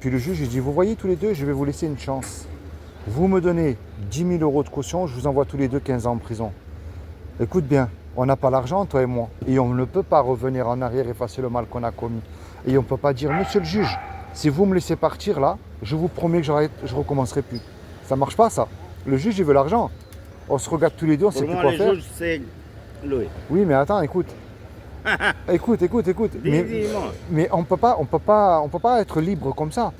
Puis le juge, il dit, vous voyez tous les deux, je vais vous laisser une chance. Vous me donnez 10 000 euros de caution, je vous envoie tous les deux 15 ans en prison. Écoute bien, on n'a pas l'argent, toi et moi. Et on ne peut pas revenir en arrière et effacer le mal qu'on a commis. Et on ne peut pas dire, monsieur le juge, si vous me laissez partir là, je vous promets que je ne recommencerai plus. Ça ne marche pas ça. Le juge, il veut l'argent. On se regarde tous les deux, on ne sait Pour plus moi, quoi le faire. juge, c'est lui. Oui, mais attends, écoute. Écoute. Dis-moi. Mais on peut pas être libre comme ça.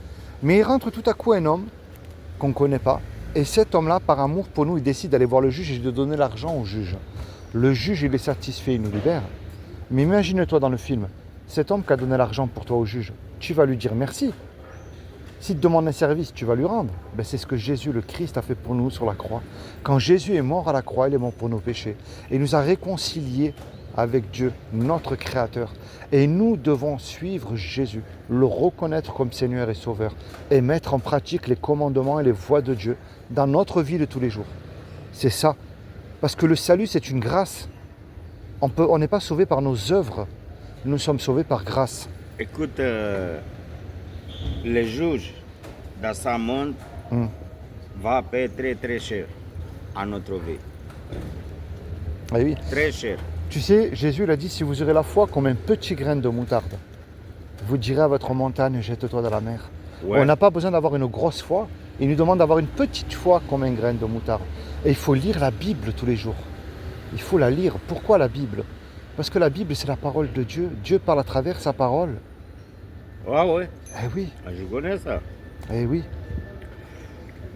Mais il rentre tout à coup un homme qu'on ne connaît pas. Et cet homme-là, par amour pour nous, il décide d'aller voir le juge et de donner l'argent au juge. Le juge, il est satisfait, il nous libère. Mais imagine-toi dans le film, cet homme qui a donné l'argent pour toi au juge, tu vas lui dire merci. S'il te demande un service, tu vas lui rendre. Ben, c'est ce que Jésus, le Christ, a fait pour nous sur la croix. Quand Jésus est mort à la croix, il est mort pour nos péchés. Et il nous a réconciliés avec Dieu, notre Créateur. Et nous devons suivre Jésus, le reconnaître comme Seigneur et Sauveur, et mettre en pratique les commandements et les voies de Dieu dans notre vie de tous les jours. C'est ça. Parce que le salut, c'est une grâce. On n'est pas sauvé par nos œuvres. Nous sommes sauvés par grâce. Écoute, le juge dans ce monde va payer très très cher à notre vie. Eh oui. Très cher. Tu sais, Jésus il a dit, si vous aurez la foi comme un petit grain de moutarde, vous direz à votre montagne, jette-toi dans la mer. Ouais. On n'a pas besoin d'avoir une grosse foi. Il nous demande d'avoir une petite foi comme un grain de moutarde. Et il faut lire la Bible tous les jours. Il faut la lire. Pourquoi la Bible? Parce que la Bible, c'est la parole de Dieu. Dieu parle à travers sa parole. Ah ouais, Eh oui, je connais ça. eh oui.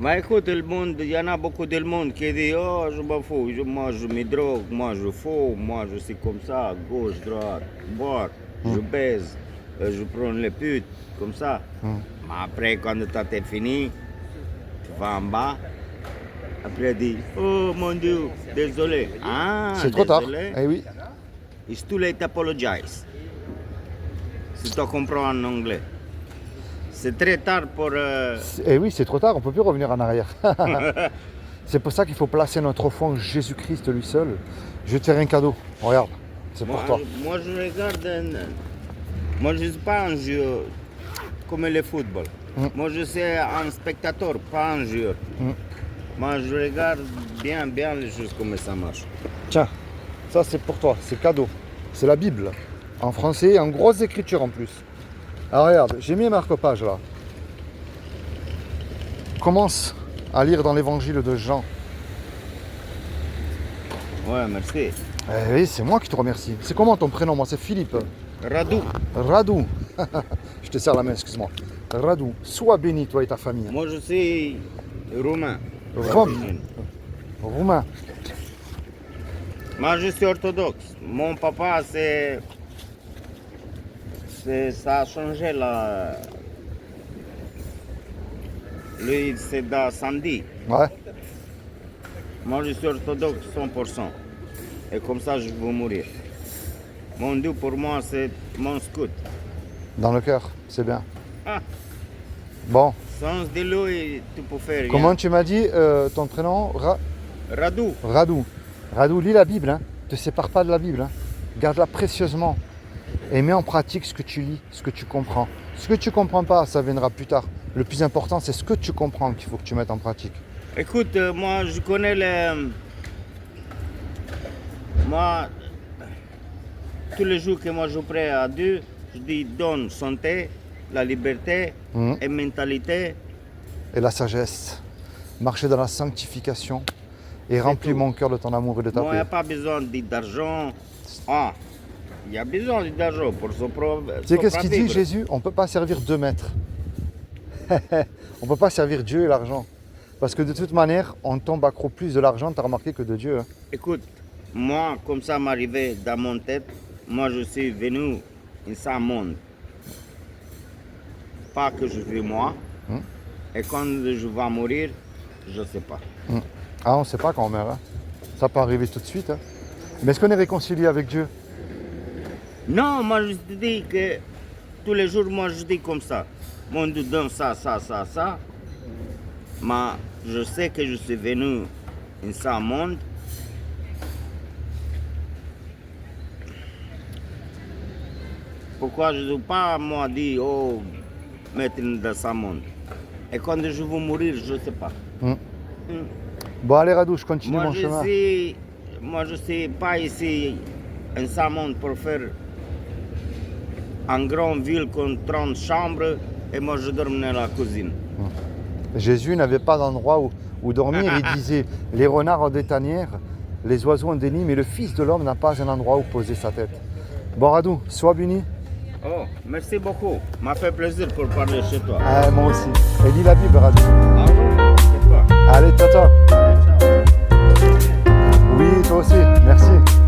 Mais écoute, le monde, il y en a beaucoup de monde qui dit oh, je m'en fous, moi je me drogue, moi je fous, moi je suis comme ça, gauche, droite, boire, je baise, je prends les putes, comme ça. Mais après, quand tu as fini, tu vas en bas, après tu dis oh mon Dieu, désolé. Ah, C'est trop tard. désolé. Eh oui. It's too late to apologize. Si tu comprends en anglais. C'est très tard pour... Eh oui, c'est trop tard, on ne peut plus revenir en arrière. C'est pour ça qu'il faut placer notre foi en Jésus-Christ lui seul. Je vais te faire un cadeau. Regarde, c'est pour toi. Moi, je regarde... Moi, je ne suis pas un joueur comme le football. Moi, je suis un spectateur, pas un joueur. Moi, je regarde bien les choses, comment ça marche. Tiens, ça c'est pour toi, c'est cadeau. C'est la Bible, en français, en grosse écriture en plus. Alors regarde, j'ai mis un marque-page là. Commence à lire dans l'évangile de Jean. Ouais, merci. Eh oui, c'est moi qui te remercie. C'est comment ton prénom? Moi, c'est Philippe. Radou. Radou. Je te serre la main, excuse-moi. Radou. Sois béni, toi et ta famille. Moi, je suis roumain. Roumain. Moi, je suis orthodoxe. Mon papa, ça a changé là. Lui, c'est dans samedi. Ouais. Moi, je suis orthodoxe 100%. Et comme ça, je vais mourir. Mon Dieu, pour moi, c'est mon scout. Dans le cœur, c'est bien. Ah, Bon. sans de lui, tu peux faire rien. Comment tu m'as dit ton prénom? Radou. Radou. Radou, lis la Bible. Hein. Ne te sépare pas de la Bible. Hein. Garde-la précieusement. Et mets en pratique ce que tu lis, ce que tu comprends. Ce que tu ne comprends pas, ça viendra plus tard. Le plus important, c'est ce que tu comprends qu'il faut que tu mettes en pratique. Écoute, moi, je connais les... Moi, tous les jours que moi je prie à Dieu, je dis donne santé, la liberté et mentalité. Et la sagesse. Marcher dans la sanctification. Et remplis tout. mon cœur de ton amour et de ta Moi, il n'y a paix. pas besoin d'argent. Ah, il y a besoin d'argent pour se prouver. Tu sais qu'est-ce qu'il dit Jésus? On ne peut pas servir deux maîtres. On ne peut pas servir Dieu et l'argent. Parce que de toute manière, on tombe accro plus de l'argent, tu as remarqué, que de Dieu. Hein. Écoute, moi, comme ça m'arrivait dans mon tête, moi je suis venu dans ce monde. Pas que je suis moi. Et quand je vais mourir, je ne sais pas. Ah, on ne sait pas quand on meurt. Hein. Ça peut arriver tout de suite. Hein. Mais est-ce qu'on est réconcilié avec Dieu? Non, moi je te dis que tous les jours, moi je dis comme ça. Mon Dieu donne ça. Mais je sais que je suis venu dans ce monde. Pourquoi je ne dois pas moi dire, oh, mettre dans ce monde. Et quand je vais mourir, je ne sais pas. Bon, allez, Radou, je continue Moi, mon chemin. je suis pas ici en ce monde pour faire une grande ville con 30 chambres et moi je dors dans la cuisine. Jésus n'avait pas d'endroit où dormir. Il disait, les renards ont des tanières, les oiseaux ont des nids, mais le Fils de l'homme n'a pas un endroit où poser sa tête. Bon, Radou, sois béni. Oh, merci beaucoup. M'a fait plaisir pour parler chez toi. Ah, moi aussi. Et lis la Bible, Radou. Ah oui, c'est pas. Allez, tata. Ciao. Oui, toi aussi. Merci.